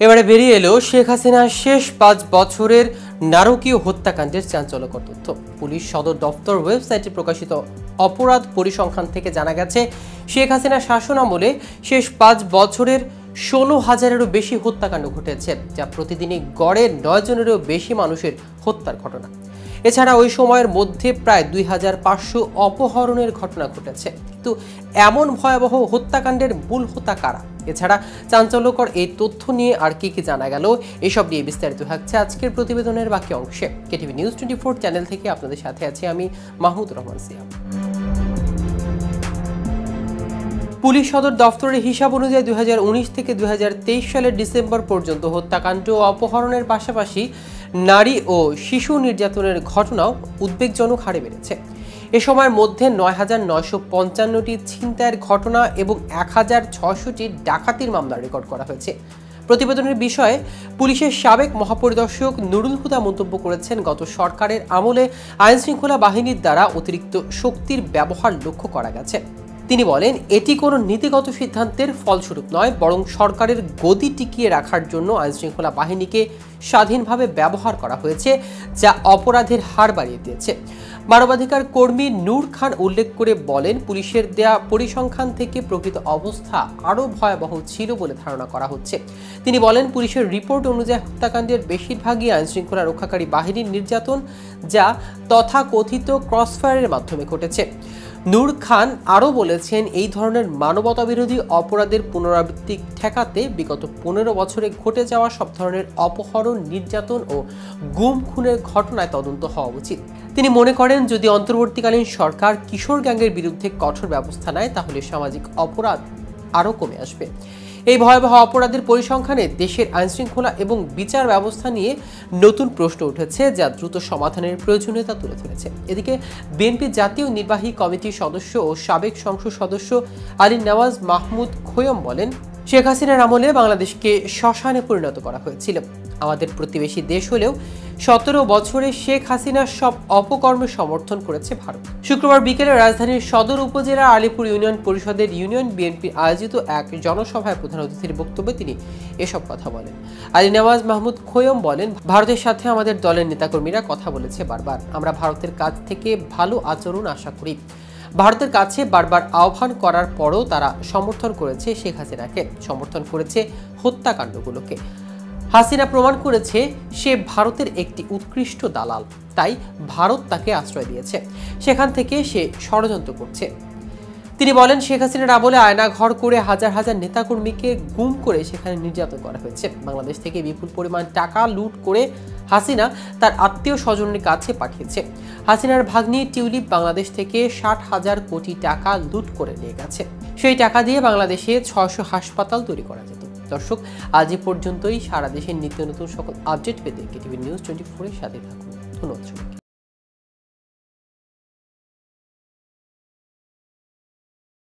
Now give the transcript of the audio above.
এবারে বেরিয়ে এলো শেখ হাসিনার শেষ 5 বছরের নারকীয় হত্যাকাণ্ডের চাঞ্চল্যকর তথ্য। পুলিশ সদর দপ্তর ওয়েবসাইটে প্রকাশিত অপরাধ পরিসংখ্যান থেকে জানা গেছে, শেখ হাসিনার শাসন আমলে শেষ 5 বছরের 16,000-এরও বেশি হত্যাকাণ্ড ঘটেছে, যা প্রতিদিনই গড়ে 9 জনেরও বেশি মানুষের হত্যার ঘটনা। এছাড়া ওই সময়ের মধ্যে প্রায় 2,500 অপহরণের ঘটনা ঘটেছে। কিন্তু এমন ভয়াবহ হত্যাকাণ্ডের মূল হোতা কারা? এছাড়া চাঞ্চল্যকর এই তথ্য নিয়ে আর কি জানা গেল, এসব নিয়ে বিস্তারিত থাকছে আজকের প্রতিবেদনের বাকি অংশে। কেটিভি নিউজ 24 চ্যানেল থেকে আপনাদের সাথে আছি আমি মাহমুদ রহমান সিয়াম। পুলিশ সদর দফতরের হিসাব অনুযায়ী 2019 থেকে 2023 সালের ডিসেম্বর পর্যন্ত হত্যাকাণ্ড ও অপহরণের পাশাপাশি নারী ও শিশু নির্যাতনের ঘটনাও উদ্বেগজনক হারে বেড়েছে। এ সময়ের মধ্যে 9,955টি ছিনতাইয়ের ঘটনা এবং 1,600টি ডাকাতির মামলা রেকর্ড করা হয়েছে। প্রতিবেদনের বিষয়ে পুলিশের সাবেক মহাপরিদর্শক নুরুল হুদা মন্তব্য করেছেন, গত সরকারের আমলে আইনশৃঙ্খলা বাহিনীর দ্বারা অতিরিক্ত শক্তির ব্যবহার লক্ষ্য করা গেছে। তিনি বলেন, এটি কোনো নীতিগত সিদ্ধান্তের ফলস্বরূপ নয়, বরং সরকারের গদি টিকিয়ে রাখার জন্য আইনশৃঙ্খলা বাহিনীকে স্বাধীনভাবে ব্যবহার করা হয়েছে, যা অপরাধের হার বাড়িয়ে দিয়েছে। মানবাধিকার কর্মী নূর খান উল্লেখ করে বলেন, পুলিশের দেয়া পরিসংখ্যান থেকে প্রকৃত অবস্থা আরও ভয়াবহ ছিল বলে ধারণা করা হচ্ছে। তিনি বলেন, পুলিশের রিপোর্ট অনুযায়ী হত্যাকাণ্ডের বেশিরভাগই আইনশৃঙ্খলা রক্ষাকারী বাহিনীর নির্যাতন, যা তথাকথিত ক্রসফায়ারের মাধ্যমে ঘটেছে। নূর খান আরও বলেছেন, এই ধরনের মানবতাবিরোধী অপরাধের পুনরাবৃত্তি ঠেকাতে বিগত 15 বছরে ঘটে যাওয়া সব ধরনের অপহরণ, নির্যাতন ও গুম খুনের ঘটনায় তদন্ত হওয়া উচিত। তিনি মনে করেন, যদি অন্তর্বর্তীকালীন সরকার কিশোর গ্যাংয়ের বিরুদ্ধে কঠোর ব্যবস্থা নেয়, তাহলে সামাজিক অপরাধ আরও কমে আসবে। এই ভয়াবহ অপরাধের পরিসংখ্যানে দেশের আইনশৃঙ্খলা এবং বিচার ব্যবস্থা নিয়ে নতুন প্রশ্ন উঠেছে, যা দ্রুত সমাধানের প্রয়োজনীয়তা তুলে ধরেছে। এদিকে বিএনপি জাতীয় নির্বাহী কমিটির সদস্য ও সাবেক সংসদ সদস্য আলী নওয়াজ মাহমুদ খোয়ম বলেন, শেখ হাসিনার আমলে বাংলাদেশকে শ্মশানে পরিণত করা হয়েছিল। আমাদের প্রতিবেশী দেশ হলেও 17 বছরে শেখ হাসিনার সব অপকর্মে সমর্থন করেছে ভারত। শুক্রবার বিকেলে রাজধানীর সদর উপজেলা আলীপুর ইউনিয়ন পরিষদের ইউনিয়ন বিএনপি আয়োজিত এক জনসভায় প্রধান অতিথির বক্তব্যে তিনি এসব কথা বলেন। আলী নওয়াজ মাহমুদ খোয়ম বলেন, ভারতের সাথে আমাদের দলের নেতাকর্মীরা কথা বলেছে বারবার। আমরা ভারতের কাছ থেকে ভালো আচরণ আশা করি। ভারতের কাছে বারবার আহ্বান করার পরও তারা সমর্থন করেছে শেখ হাসিনাকে, সমর্থন করেছে হত্যাকাণ্ডগুলোকে। হাসিনা প্রমাণ করেছে সে ভারতের একটি উৎকৃষ্ট দালাল, তাই ভারত তাকে আশ্রয় দিয়েছে। সেখান থেকে সে ষড়যন্ত্র করছে। তিনি বলেন, শেখ হাসিনার আমলে আয়না ঘর করে হাজার হাজার নেতাকর্মীকে গুম করে সেখানে নির্যাতন করা হয়েছে। বাংলাদেশ থেকে বিপুল পরিমাণ টাকা লুট করে হাসিনা তার আত্মীয় স্বজনের কাছে পাঠিয়েছে। হাসিনার ভাগ্নি টিউলিপ বাংলাদেশ থেকে 60,000 কোটি টাকা লুট করে নিয়ে গেছে। সেই টাকা দিয়ে বাংলাদেশে 600 হাসপাতাল তৈরি করা যেত। দর্শক, আজ এ পর্যন্তই। সারা দেশের নিত্য নতুন সকল আপডেট পেতে কেটিভি নিউজ 24 এর সাথে থাকুন। ধন্যবাদ।